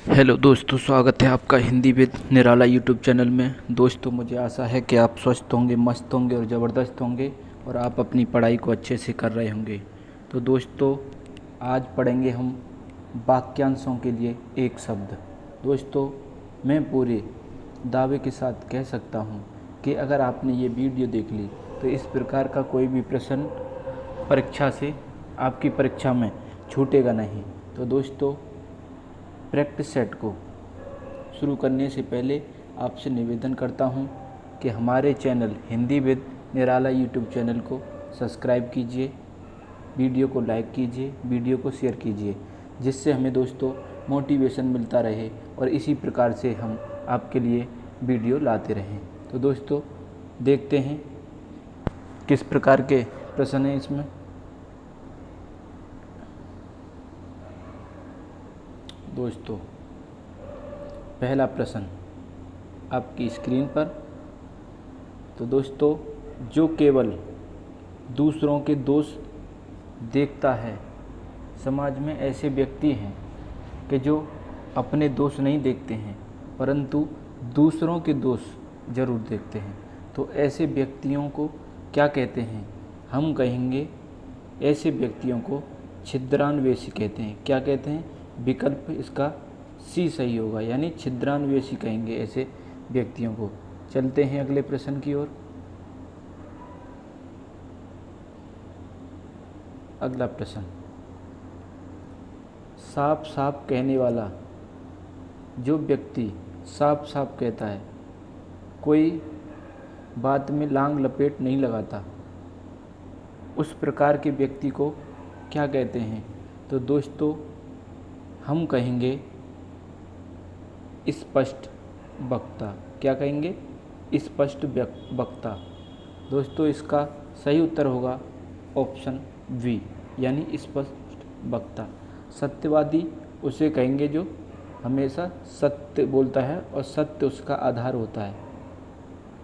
Hello दोस्तों, स्वागत है आपका Hindi with Nirala YouTube channel में। दोस्तों, मुझे आशा है कि आप स्वस्थ होंगे, मस्त होंगे और ज़बरदस्त होंगे और आप अपनी पढ़ाई को अच्छे से कर रहे होंगे। तो दोस्तों, आज पढ़ेंगे हम वाक्यांशों के लिए एक शब्द। दोस्तों, मैं पूरे दावे के साथ कह सकता हूँ कि अगर आपने ये वीडियो देख ली तो इस प्रकार का कोई भी प्रश्न परीक्षा से आपकी परीक्षा में छूटेगा नहीं। तो दोस्तों, प्रैक्टिस सेट को शुरू करने से पहले आपसे निवेदन करता हूं कि हमारे channel Hindi with Nirala YouTube channel को सब्सक्राइब कीजिए, वीडियो को लाइक कीजिए, वीडियो को शेयर कीजिए, जिससे हमें दोस्तों मोटिवेशन मिलता रहे और इसी प्रकार से हम आपके लिए वीडियो लाते रहें। तो दोस्तों, देखते हैं किस प्रकार के प्रश्न हैं इसमें। दोस्तों, पहला प्रश्न आपकी स्क्रीन पर। तो दोस्तों, जो केवल दूसरों के दोष देखता है, समाज में ऐसे व्यक्ति हैं कि जो अपने दोष नहीं देखते हैं परंतु दूसरों के दोष ज़रूर देखते हैं। तो ऐसे व्यक्तियों को क्या कहते हैं? हम कहेंगे ऐसे व्यक्तियों को छिद्रान्वेषी कहते हैं। क्या कहते हैं? विकल्प इसका सी सही होगा, यानी छिद्रान्वेषी कहेंगे ऐसे व्यक्तियों को। चलते हैं अगले प्रश्न की ओर। अगला प्रश्न, साफ साफ कहने वाला। जो व्यक्ति साफ साफ कहता है, कोई बात में लांग लपेट नहीं लगाता, उस प्रकार के व्यक्ति को क्या कहते हैं? तो दोस्तों, हम कहेंगे स्पष्ट वक्ता। क्या कहेंगे? स्पष्ट वक्ता। दोस्तों, इसका सही उत्तर होगा ऑप्शन बी, यानी स्पष्ट वक्ता। सत्यवादी उसे कहेंगे जो हमेशा सत्य बोलता है और सत्य उसका आधार होता है,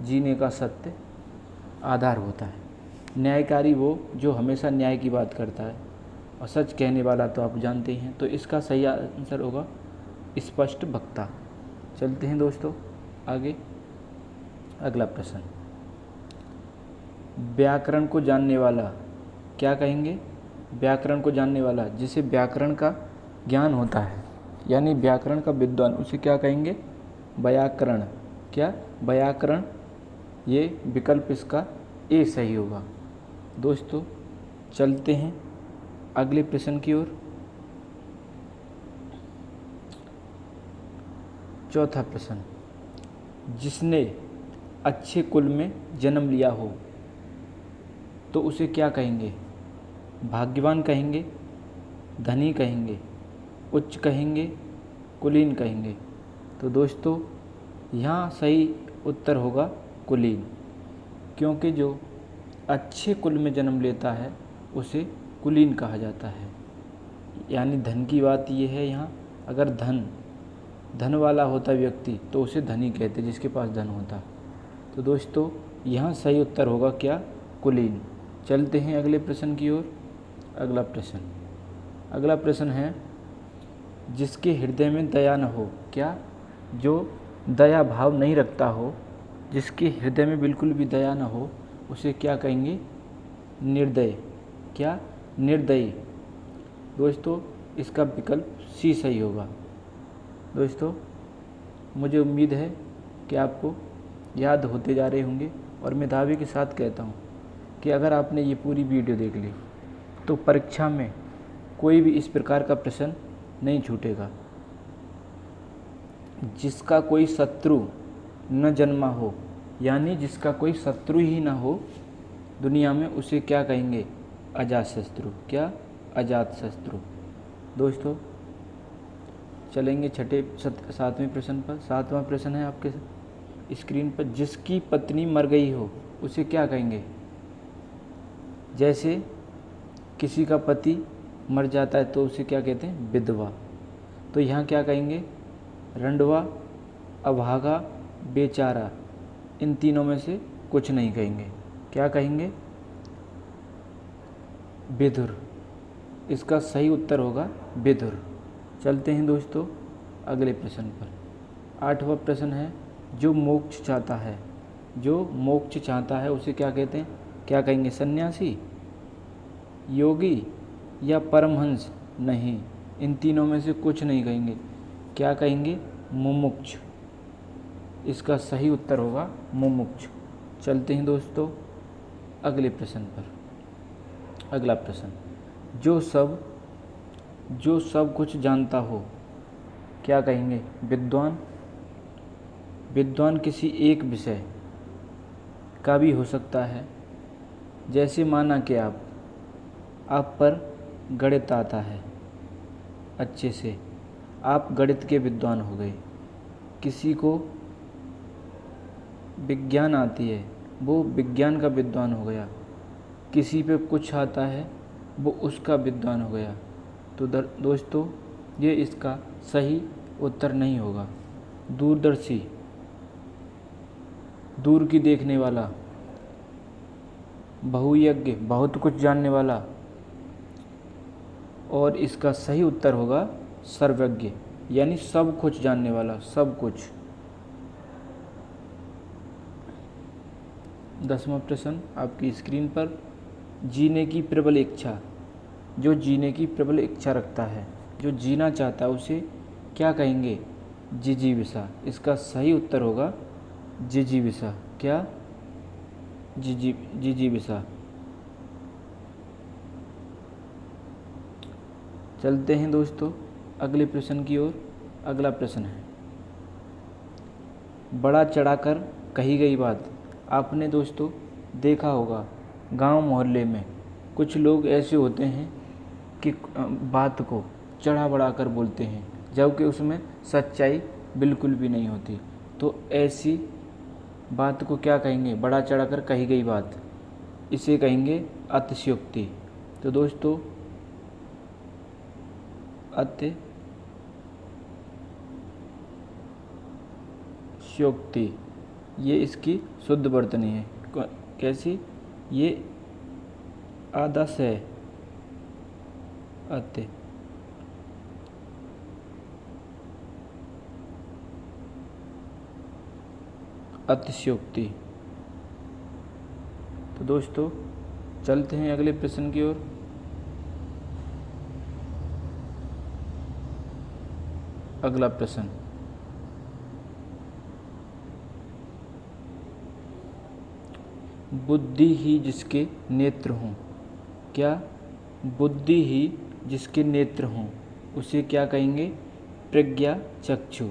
जीने का सत्य आधार होता है। न्यायकारी वो जो हमेशा न्याय की बात करता है, और सच कहने वाला तो आप जानते ही हैं। तो इसका सही आंसर होगा स्पष्ट वक्ता। चलते हैं दोस्तों आगे। अगला प्रश्न, व्याकरण को जानने वाला। क्या कहेंगे? व्याकरण को जानने वाला, जिसे व्याकरण का ज्ञान होता है, यानी व्याकरण का विद्वान, उसे क्या कहेंगे? व्याकरण। क्या? व्याकरण। ये विकल्प इसका ए सही होगा। दोस्तों, चलते हैं अगले प्रश्न की ओर। चौथा प्रश्न, जिसने अच्छे कुल में जन्म लिया हो तो उसे क्या कहेंगे? भाग्यवान कहेंगे, धनी कहेंगे, उच्च कहेंगे, कुलीन कहेंगे। तो दोस्तों, यहाँ सही उत्तर होगा कुलीन, क्योंकि जो अच्छे कुल में जन्म लेता है उसे कुलीन कहा जाता है। यानी धन की बात ये है यहाँ, अगर धन वाला होता व्यक्ति तो उसे धनी कहते, जिसके पास धन होता। तो दोस्तों, यहाँ सही उत्तर होगा क्या? कुलीन। चलते हैं अगले प्रश्न की ओर। अगला प्रश्न है, जिसके हृदय में दया न हो। क्या? जो दया भाव नहीं रखता हो, जिसके हृदय में बिल्कुल भी दया न हो, उसे क्या कहेंगे? निर्दय। क्या? निर्दयी। दोस्तों, इसका विकल्प सी सही होगा। दोस्तों, मुझे उम्मीद है कि आपको याद होते जा रहे होंगे, और मैं दावे के साथ कहता हूँ कि अगर आपने ये पूरी वीडियो देख ली तो परीक्षा में कोई भी इस प्रकार का प्रश्न नहीं छूटेगा। जिसका कोई शत्रु न जन्मा हो, यानी जिसका कोई शत्रु ही ना हो दुनिया में, उसे क्या कहेंगे? अजातशत्रु। क्या? अजातशत्रु। दोस्तों, चलेंगे सातवें प्रश्न पर। सातवां प्रश्न है आपके स्क्रीन पर, जिसकी पत्नी मर गई हो उसे क्या कहेंगे? जैसे किसी का पति मर जाता है तो उसे क्या कहते हैं? विधवा। तो यहाँ क्या कहेंगे? रंडवा, अभागा, बेचारा। इन तीनों में से कुछ नहीं कहेंगे। क्या कहेंगे? विधुर। इसका सही उत्तर होगा विधुर। चलते हैं दोस्तों अगले प्रश्न पर। 8वां प्रश्न है, जो मोक्ष चाहता है, जो मोक्ष चाहता है उसे क्या कहते हैं? क्या कहेंगे? सन्यासी, योगी या परमहंस? नहीं, इन तीनों में से कुछ नहीं कहेंगे। क्या कहेंगे? मुमुक्ष। इसका सही उत्तर होगा मुमुक्ष। चलते हैं दोस्तों अगले प्रश्न पर। अगला प्रश्न, जो सब कुछ जानता हो, क्या कहेंगे? विद्वान। विद्वान किसी एक विषय का भी हो सकता है। जैसे माना कि आप पर गणित आता है अच्छे से, आप गणित के विद्वान हो गए। किसी को विज्ञान आती है, वो विज्ञान का विद्वान हो गया। किसी पे कुछ आता है, वो उसका विद्वान हो गया। तो दोस्तों ये इसका सही उत्तर नहीं होगा। दूरदर्शी, दूर की देखने वाला, बहुयज्ञ, बहुत कुछ जानने वाला, और इसका सही उत्तर होगा सर्वज्ञ, यानी सब कुछ जानने वाला, सब कुछ। 10वां प्रश्न आपकी स्क्रीन पर, जीने की प्रबल इच्छा। जो जीने की प्रबल इच्छा रखता है, जो जीना चाहता है, उसे क्या कहेंगे? जिजीविषा। इसका सही उत्तर होगा जिजीविषा। क्या? जिजीविषा। चलते हैं दोस्तों अगले प्रश्न की ओर। अगला प्रश्न है, बड़ा चढ़ाकर कही गई बात। आपने दोस्तों देखा होगा गांव मोहल्ले में कुछ लोग ऐसे होते हैं कि बात को चढ़ा बढ़ाकर बोलते हैं, जबकि उसमें सच्चाई बिल्कुल भी नहीं होती। तो ऐसी बात को क्या कहेंगे? बड़ा चढ़ाकर कही गई बात। इसे कहेंगे अतिशयोक्ति। तो दोस्तों अतिशयोक्ति ये इसकी शुद्ध वर्तनी है। कैसी? ये आदर्श है। अतिशयोक्ति। तो दोस्तों चलते हैं अगले प्रश्न की ओर। अगला प्रश्न, बुद्धि ही जिसके नेत्र हों। क्या? बुद्धि ही जिसके नेत्र हों, उसे क्या कहेंगे? प्रज्ञा चक्षु।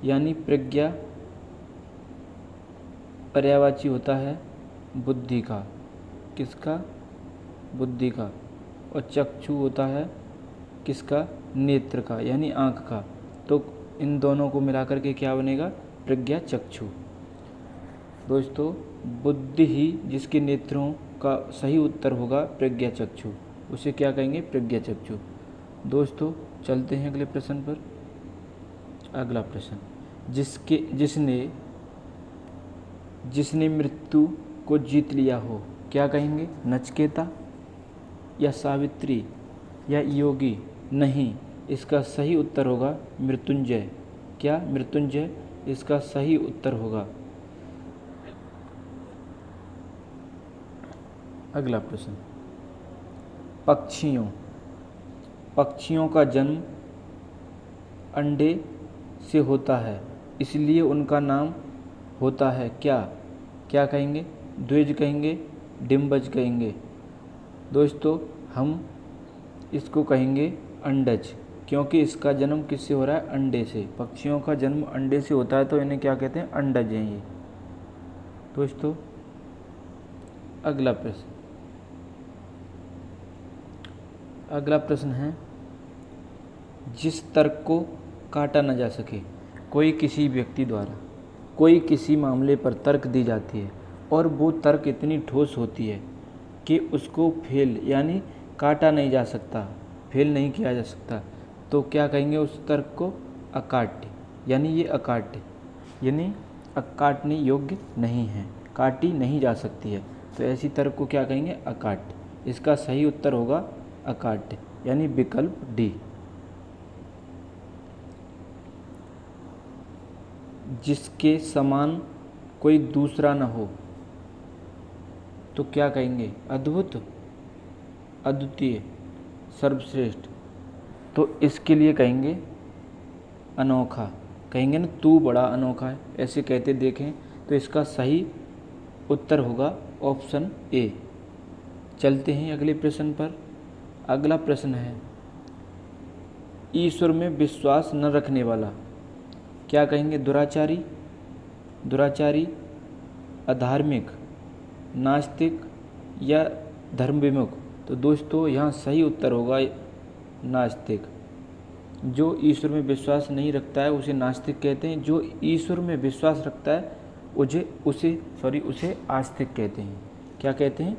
यानी प्रज्ञा पर्यायवाची होता है बुद्धि का। किसका? बुद्धि का। और चक्षु होता है किसका? नेत्र का, यानी आँख का। तो इन दोनों को मिलाकर के क्या बनेगा? प्रज्ञा चक्षु। दोस्तों बुद्धि ही जिसके नेत्रों का सही उत्तर होगा प्रज्ञा चक्षु। उसे क्या कहेंगे? प्रज्ञा चक्षु। दोस्तों चलते हैं अगले प्रश्न पर। अगला प्रश्न, जिसने मृत्यु को जीत लिया हो, क्या कहेंगे? नचिकेता या सावित्री या योगी? नहीं, इसका सही उत्तर होगा मृत्युंजय। क्या? मृत्युंजय इसका सही उत्तर होगा। अगला प्रश्न, पक्षियों का जन्म अंडे से होता है, इसलिए उनका नाम होता है क्या? क्या कहेंगे? द्विज कहेंगे, डिम्बज कहेंगे? दोस्तों हम इसको कहेंगे अंडज, क्योंकि इसका जन्म किससे हो रहा है? अंडे से। पक्षियों का जन्म अंडे से होता है, तो इन्हें क्या कहते हैं? अंडज हैं ये। दोस्तों अगला प्रश्न है, जिस तर्क को काटा न जा सके। कोई किसी व्यक्ति द्वारा कोई किसी मामले पर तर्क दी जाती है और वो तर्क इतनी ठोस होती है कि उसको फेल यानी काटा नहीं जा सकता, फेल नहीं किया जा सकता, तो क्या कहेंगे उस तर्क को? अकाट्य। यानी ये अकाट्य, यानी काटने योग्य नहीं है, काटी नहीं जा सकती है। तो ऐसी तर्क को क्या कहेंगे? अकाट्य। इसका सही उत्तर होगा अकाट्य, यानी विकल्प डी। जिसके समान कोई दूसरा न हो, तो क्या कहेंगे? अद्भुत, अद्वितीय, सर्वश्रेष्ठ। तो इसके लिए कहेंगे अनोखा। कहेंगे ना, तू बड़ा अनोखा है, ऐसे कहते देखें। तो इसका सही उत्तर होगा ऑप्शन ए। चलते हैं अगले प्रश्न पर। अगला प्रश्न है, ईश्वर में विश्वास न रखने वाला, क्या कहेंगे? दुराचारी, दुराचारी, अधार्मिक, नास्तिक या धर्म विमुख। तो दोस्तों यहाँ सही उत्तर होगा नास्तिक। जो ईश्वर में विश्वास नहीं रखता है उसे नास्तिक कहते हैं। जो ईश्वर में विश्वास रखता है उसे आस्तिक कहते हैं। क्या कहते हैं?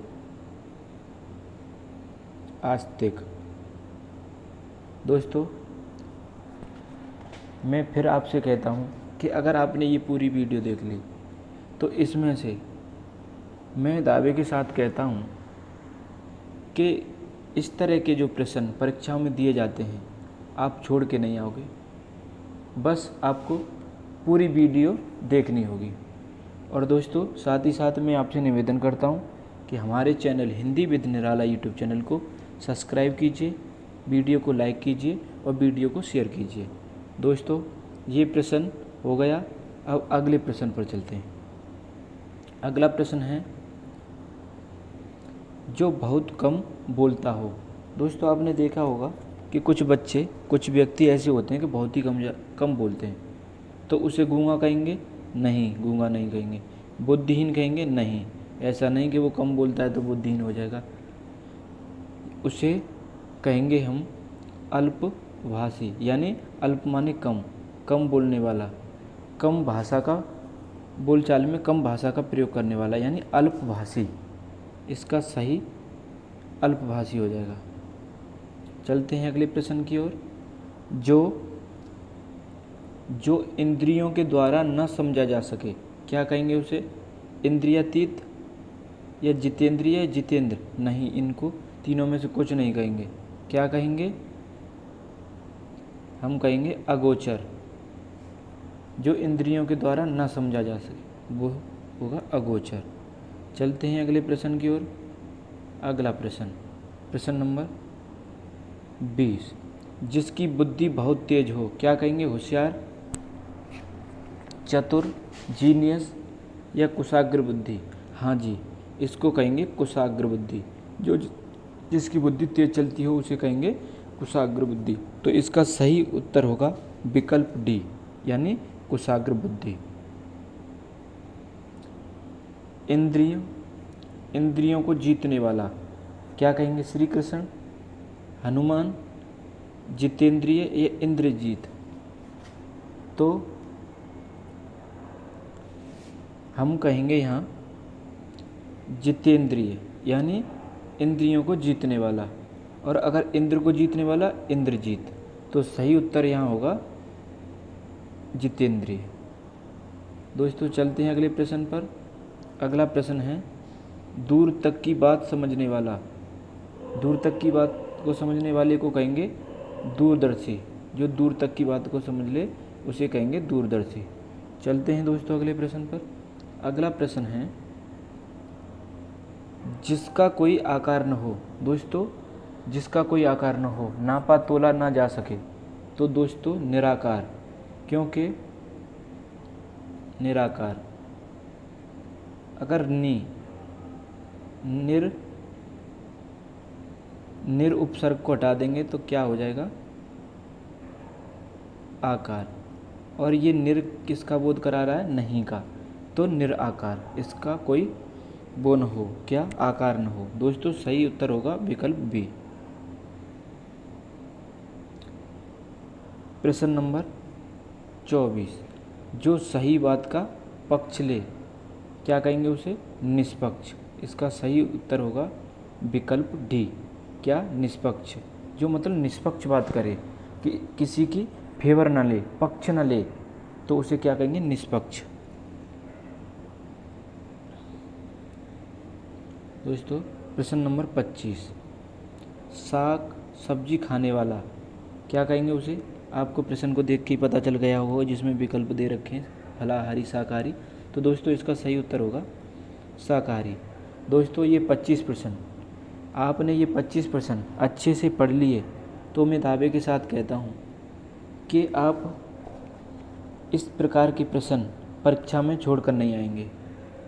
आस्तिक। दोस्तों मैं फिर आपसे कहता हूँ कि अगर आपने ये पूरी वीडियो देख ली तो इसमें से मैं दावे के साथ कहता हूँ कि इस तरह के जो प्रश्न परीक्षाओं में दिए जाते हैं आप छोड़ के नहीं आओगे। बस आपको पूरी वीडियो देखनी होगी। और दोस्तों साथ ही साथ मैं आपसे निवेदन करता हूँ कि हमारे channel Hindi with Nirala YouTube channel को सब्सक्राइब कीजिए, वीडियो को लाइक कीजिए और वीडियो को शेयर कीजिए। दोस्तों ये प्रश्न हो गया। अब अगले प्रश्न पर चलते हैं। अगला प्रश्न है, जो बहुत कम बोलता हो। दोस्तों आपने देखा होगा कि कुछ व्यक्ति ऐसे होते हैं कि बहुत ही कम बोलते हैं। तो उसे गूंगा कहेंगे? नहीं, गूंगा नहीं कहेंगे। बुद्धिहीन कहेंगे? नहीं, ऐसा नहीं कि वो कम बोलता है तो बुद्धिहीन हो जाएगा। उसे कहेंगे हम अल्पभाषी, यानी अल्प माने कम बोलने वाला, कम भाषा का बोलचाल में कम भाषा का प्रयोग करने वाला, यानी अल्पभाषी। इसका सही अल्पभाषी हो जाएगा। चलते हैं अगले प्रश्न की ओर। जो इंद्रियों के द्वारा न समझा जा सके, क्या कहेंगे उसे? इंद्रियातीत या जितेंद्रिय या जितेंद्र? नहीं, इनको तीनों में से कुछ नहीं कहेंगे। क्या कहेंगे? हम कहेंगे अगोचर। जो इंद्रियों के द्वारा न समझा जा सके वो होगा अगोचर। चलते हैं अगले प्रश्न की ओर। अगला प्रश्न नंबर 20, जिसकी बुद्धि बहुत तेज हो, क्या कहेंगे? होशियार, चतुर, जीनियस या कुशाग्र बुद्धि? हाँ जी, इसको कहेंगे कुशाग्र बुद्धि। जिसकी बुद्धि तेज चलती हो उसे कहेंगे कुशाग्र बुद्धि। तो इसका सही उत्तर होगा विकल्प डी, यानी कुशाग्र बुद्धि। इंद्रियों को जीतने वाला, क्या कहेंगे? श्री कृष्ण, हनुमान, जितेंद्रिय या इंद्रजीत? तो हम कहेंगे यहाँ जितेंद्रिय, यानी इंद्रियों को जीतने वाला। और अगर इंद्र को जीतने वाला इंद्रजीत, तो सही उत्तर यहाँ होगा जितेंद्रिय। दोस्तों चलते हैं अगले प्रश्न पर। अगला प्रश्न है, दूर तक की बात समझने वाला। दूर तक की बात को समझने वाले को कहेंगे दूरदर्शी। जो दूर तक की बात को समझ ले उसे कहेंगे दूरदर्शी। चलते हैं दोस्तों अगले प्रश्न पर। अगला प्रश्न है, जिसका कोई आकार न हो। दोस्तों जिसका कोई आकार न हो, नापा तोला ना जा सके, तो दोस्तों निराकार। क्योंकि निराकार। अगर निर उपसर्ग को हटा देंगे तो क्या हो जाएगा? आकार। और ये निर किसका बोध करा रहा है? नहीं का। तो निराकार, इसका कोई वो न हो, क्या? आकार न हो। दोस्तों सही उत्तर होगा विकल्प बी। प्रश्न नंबर 24, जो सही बात का पक्ष ले, क्या कहेंगे उसे? निष्पक्ष। इसका सही उत्तर होगा विकल्प डी, क्या? निष्पक्ष। जो मतलब निष्पक्ष बात करे, कि किसी की फेवर ना ले, पक्ष ना ले, तो उसे क्या कहेंगे? निष्पक्ष। दोस्तों प्रश्न नंबर 25, साग सब्जी खाने वाला, क्या कहेंगे उसे? आपको प्रश्न को देख के ही पता चल गया होगा जिसमें विकल्प दे रखे हैं। फलाहारी शाकाहारी। तो दोस्तों इसका सही उत्तर होगा शाकाहारी। दोस्तों ये 25% आपने ये 25% अच्छे से पढ़ लिए तो मैं दावे के साथ कहता हूँ कि आप इस प्रकार के प्रश्न परीक्षा में छोड़कर नहीं आएंगे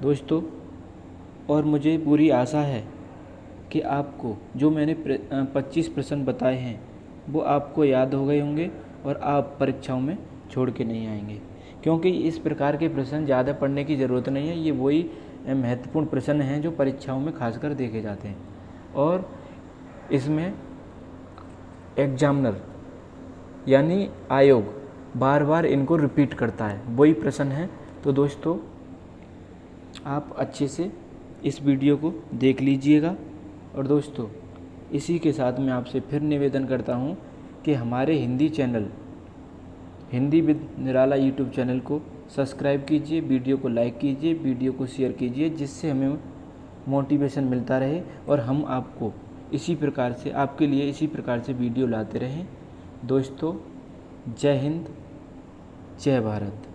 दोस्तों। और मुझे पूरी आशा है कि आपको जो मैंने 25 प्रश्न बताए हैं वो आपको याद हो गए होंगे और आप परीक्षाओं में छोड़ के नहीं आएंगे, क्योंकि इस प्रकार के प्रश्न ज़्यादा पढ़ने की ज़रूरत नहीं है। ये वही महत्वपूर्ण प्रश्न हैं जो परीक्षाओं में खासकर देखे जाते हैं और इसमें एग्जामिनर यानी आयोग बार बार इनको रिपीट करता है, वही प्रश्न है। तो दोस्तों आप अच्छे से इस वीडियो को देख लीजिएगा। और दोस्तों इसी के साथ मैं आपसे फिर निवेदन करता हूँ कि हमारे Hindi channel Hindi with Nirala YouTube channel को सब्सक्राइब कीजिए, वीडियो को लाइक कीजिए, वीडियो को शेयर कीजिए, जिससे हमें मोटिवेशन मिलता रहे और हम आपको इसी प्रकार से आपके लिए इसी प्रकार से वीडियो लाते रहें। दोस्तों जय हिंद, जय भारत।